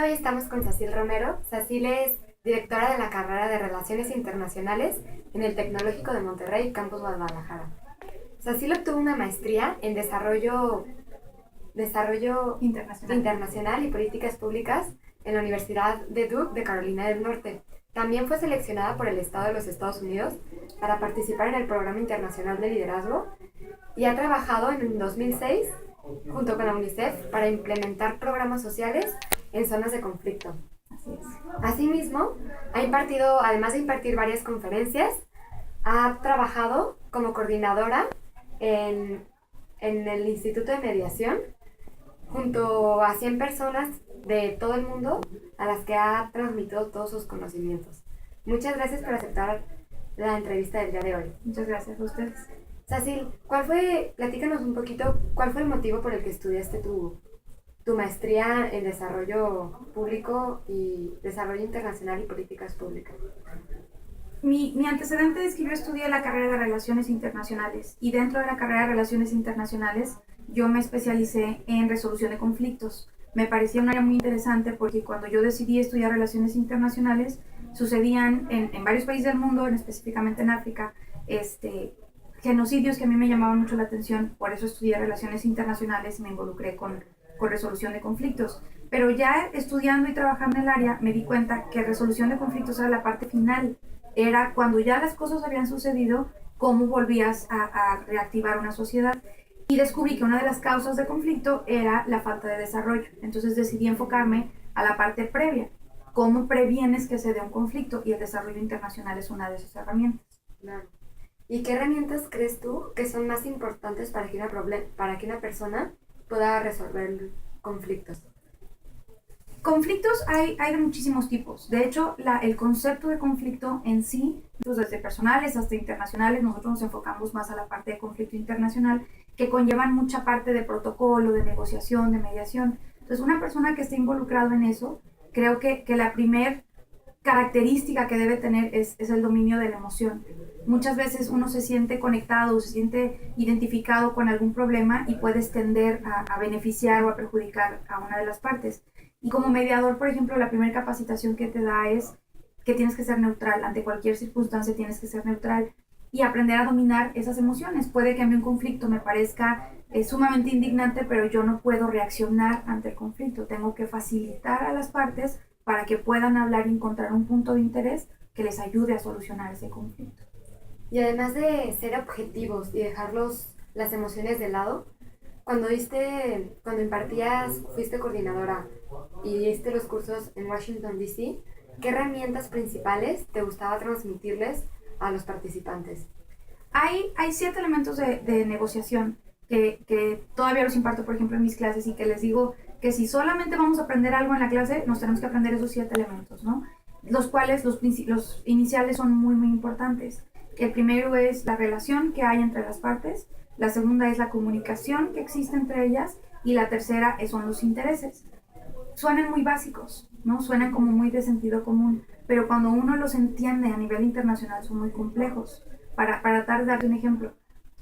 Hoy estamos con Sacil Romero. Sacil es directora de la carrera de Relaciones Internacionales en el Tecnológico de Monterrey, Campus Guadalajara. Sacil obtuvo una maestría en Desarrollo Internacional y Políticas Públicas en la Universidad de Duke de Carolina del Norte. También fue seleccionada por el Estado de los Estados Unidos para participar en el Programa Internacional de Liderazgo y ha trabajado en 2006 junto con la UNICEF para implementar programas sociales en zonas de conflicto. Así es. Asimismo, además de impartir varias conferencias, ha trabajado como coordinadora en el Instituto de Mediación junto a 100 personas de todo el mundo a las que ha transmitido todos sus conocimientos. Muchas gracias por aceptar la entrevista del día de hoy. Muchas gracias a ustedes. Sacil, platícanos un poquito, ¿cuál fue el motivo por el que estudiaste tu maestría en Desarrollo Público y Desarrollo Internacional y Políticas Públicas? Mi antecedente es que yo estudié la carrera de Relaciones Internacionales y dentro de la carrera de Relaciones Internacionales yo me especialicé en resolución de conflictos. Me parecía un área muy interesante porque cuando yo decidí estudiar Relaciones Internacionales sucedían en varios países del mundo, específicamente en África, genocidios que a mí me llamaban mucho la atención. Por eso estudié Relaciones Internacionales y me involucré con resolución de conflictos. Pero ya estudiando y trabajando en el área me di cuenta que resolución de conflictos era la parte final. Era cuando ya las cosas habían sucedido, cómo volvías a reactivar una sociedad. Y descubrí que una de las causas de conflicto era la falta de desarrollo. Entonces decidí enfocarme a la parte previa. ¿Cómo previenes que se dé un conflicto? Y el desarrollo internacional es una de esas herramientas. Claro. ¿Y qué herramientas crees tú que son más importantes para que una persona pueda resolver conflictos? Conflictos hay de muchísimos tipos. De hecho, el concepto de conflicto en sí, pues desde personales hasta internacionales, nosotros nos enfocamos más a la parte de conflicto internacional, que conllevan mucha parte de protocolo, de negociación, de mediación. Entonces, una persona que esté involucrado en eso, creo que la primer característica que debe tener es el dominio de la emoción. Muchas veces uno se siente conectado, se siente identificado con algún problema y puedes tender a beneficiar o a perjudicar a una de las partes. Y como mediador, por ejemplo, la primera capacitación que te da es que tienes que ser neutral. Ante cualquier circunstancia tienes que ser neutral y aprender a dominar esas emociones. Puede que a mí un conflicto me parezca sumamente indignante, pero yo no puedo reaccionar ante el conflicto. Tengo que facilitar a las partes para que puedan hablar y encontrar un punto de interés que les ayude a solucionar ese conflicto. Y además de ser objetivos y dejar las emociones de lado, cuando fuiste coordinadora y diste los cursos en Washington, D.C., ¿qué herramientas principales te gustaba transmitirles a los participantes? Hay 7 elementos de negociación que todavía los imparto, por ejemplo, en mis clases y que les digo que si solamente vamos a aprender algo en la clase, nos tenemos que aprender esos 7 elementos, ¿no? Los cuales los iniciales son muy, muy importantes. El primero es la relación que hay entre las partes, la segunda es la comunicación que existe entre ellas y la tercera son los intereses. Suenan muy básicos, ¿no? Suenan como muy de sentido común, pero cuando uno los entiende a nivel internacional son muy complejos. Para tratar de darte un ejemplo,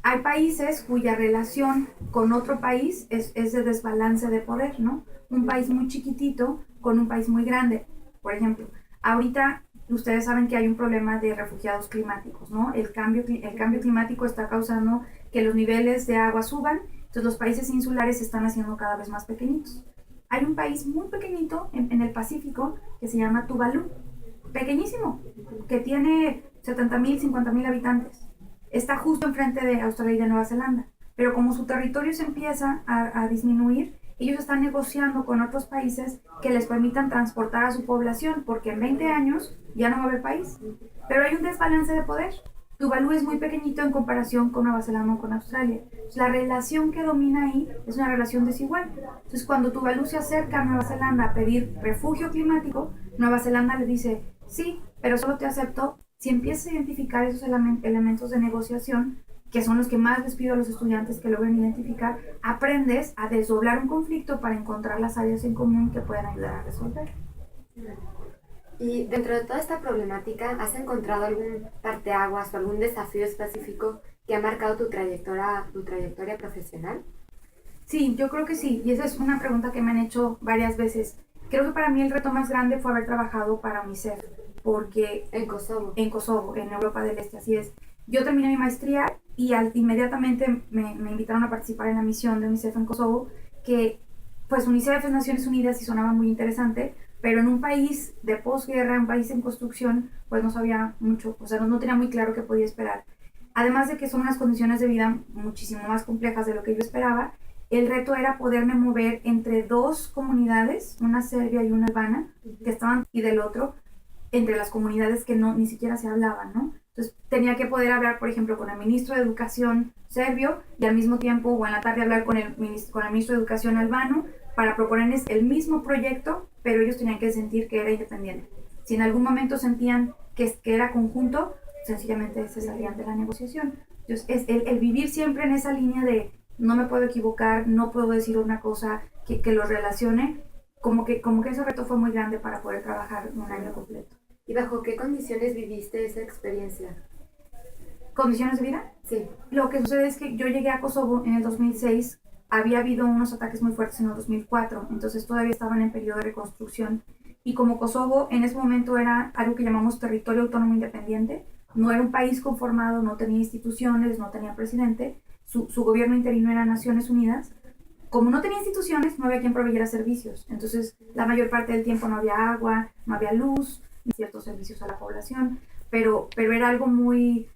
hay países cuya relación con otro país es de desbalance de poder, ¿no? Un país muy chiquitito con un país muy grande. Por ejemplo, ahorita ustedes saben que hay un problema de refugiados climáticos, ¿no? El cambio climático está causando que los niveles de agua suban, entonces los países insulares se están haciendo cada vez más pequeñitos. Hay un país muy pequeñito en el Pacífico que se llama Tuvalu, pequeñísimo, que tiene 70,000, 50,000 habitantes. Está justo enfrente de Australia y de Nueva Zelanda, pero como su territorio se empieza a disminuir, ellos están negociando con otros países que les permitan transportar a su población, porque en 20 años ya no va a haber país. Pero hay un desbalance de poder. Tuvalu es muy pequeñito en comparación con Nueva Zelanda o con Australia. La relación que domina ahí es una relación desigual. Entonces, cuando Tuvalu se acerca a Nueva Zelanda a pedir refugio climático, Nueva Zelanda le dice, sí, pero solo te acepto si empiezas a identificar esos elementos de negociación, que son los que más les pido a los estudiantes que logren identificar, aprendes a desdoblar un conflicto para encontrar las áreas en común que puedan ayudar a resolver. Y dentro de toda esta problemática, ¿has encontrado algún parteaguas o algún desafío específico que ha marcado tu trayectoria profesional? Sí, yo creo que sí, y esa es una pregunta que me han hecho varias veces. Creo que para mí el reto más grande fue haber trabajado para UNICEF, porque En Kosovo, en Europa del Este, así es. Yo terminé mi maestría y inmediatamente me invitaron a participar en la misión de UNICEF en Kosovo, que pues UNICEF es Naciones Unidas y sonaba muy interesante, pero en un país de posguerra, un país en construcción, pues no sabía mucho, o sea, no tenía muy claro qué podía esperar. Además de que son unas condiciones de vida muchísimo más complejas de lo que yo esperaba, el reto era poderme mover entre dos comunidades, una serbia y una albana, que estaban y del otro, entre las comunidades que no, ni siquiera se hablaban, ¿no? Entonces tenía que poder hablar, por ejemplo, con el ministro de Educación serbio y al mismo tiempo o en la tarde hablar con el ministro de Educación albano para proponerles el mismo proyecto, pero ellos tenían que sentir que era independiente. Si en algún momento sentían que era conjunto, sencillamente se salían de la negociación. Entonces es el vivir siempre en esa línea de no me puedo equivocar, no puedo decir una cosa que lo relacione, como que ese reto fue muy grande para poder trabajar un año completo. ¿Y bajo qué condiciones viviste esa experiencia? ¿Condiciones de vida? Sí. Lo que sucede es que yo llegué a Kosovo en el 2006, había habido unos ataques muy fuertes en el 2004, entonces todavía estaban en periodo de reconstrucción. Y como Kosovo en ese momento era algo que llamamos territorio autónomo independiente, no era un país conformado, no tenía instituciones, no tenía presidente, su gobierno interino era Naciones Unidas. Como no tenía instituciones, no había quien proveyera servicios. Entonces, la mayor parte del tiempo no había agua, no había luz, ni ciertos servicios a la población, pero era algo muy,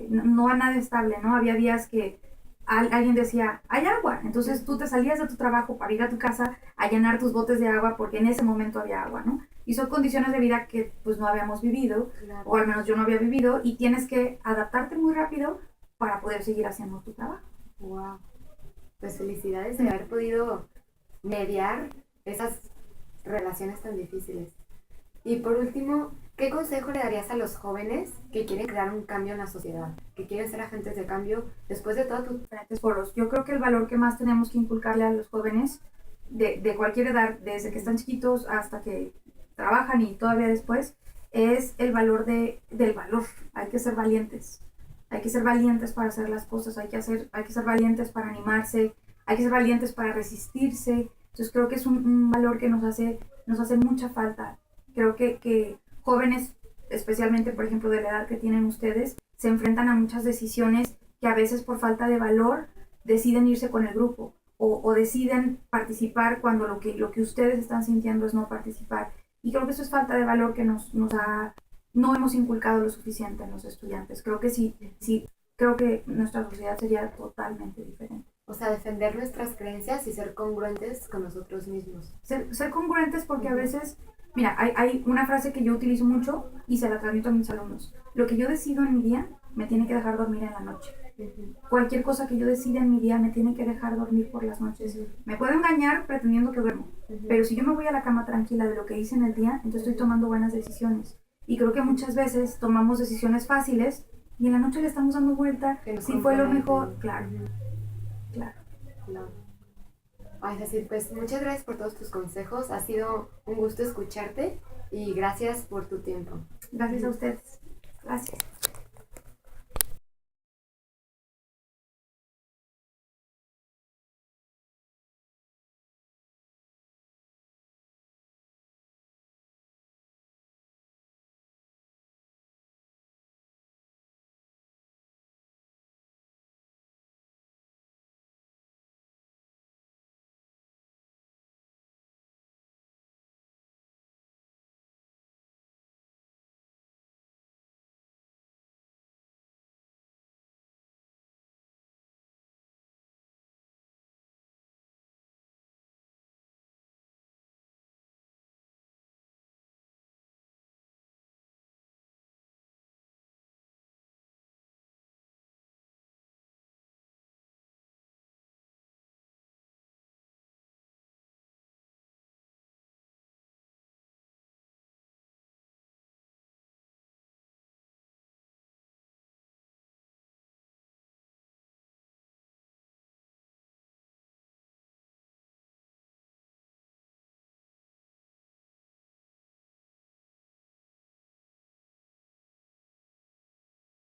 no nada estable, ¿no? Había días que alguien decía, hay agua, entonces tú te salías de tu trabajo para ir a tu casa a llenar tus botes de agua porque en ese momento había agua, ¿no? Y son condiciones de vida que pues no habíamos vivido, Claro. o al menos yo no había vivido, y tienes que adaptarte muy rápido para poder seguir haciendo tu trabajo. Wow. Pues felicidades de haber podido mediar esas relaciones tan difíciles. Y por último, ¿qué consejo le darías a los jóvenes que quieren crear un cambio en la sociedad, que quieren ser agentes de cambio después de todos tus Diferentes foros? Yo creo que el valor que más tenemos que inculcarle a los jóvenes de cualquier edad, desde que están chiquitos hasta que trabajan y todavía después, es el valor del valor. Hay que ser valientes. Hay que ser valientes para hacer las cosas, hay que ser valientes para animarse, hay que ser valientes para resistirse. Entonces creo que es un valor que nos hace mucha falta. Creo que jóvenes, especialmente por ejemplo de la edad que tienen ustedes, se enfrentan a muchas decisiones que a veces por falta de valor deciden irse con el grupo o deciden participar cuando lo que ustedes están sintiendo es no participar. Y creo que eso es falta de valor que no hemos inculcado lo suficiente en los estudiantes. Creo que sí, creo que nuestra sociedad sería totalmente diferente. O sea, defender nuestras creencias y ser congruentes con nosotros mismos. Ser congruentes porque a veces, mira, hay una frase que yo utilizo mucho y se la transmito a mis alumnos. Lo que yo decido en mi día me tiene que dejar dormir en la noche. Cualquier cosa que yo decida en mi día me tiene que dejar dormir por las noches. Me puedo engañar pretendiendo que duermo, pero si yo me voy a la cama tranquila de lo que hice en el día, entonces estoy tomando buenas decisiones. Y creo que muchas veces tomamos decisiones fáciles y en la noche le estamos dando vuelta. Si fue lo mejor, claro. Ay, Cecil, pues muchas gracias por todos tus consejos. Ha sido un gusto escucharte y gracias por tu tiempo. Gracias a ustedes. Gracias.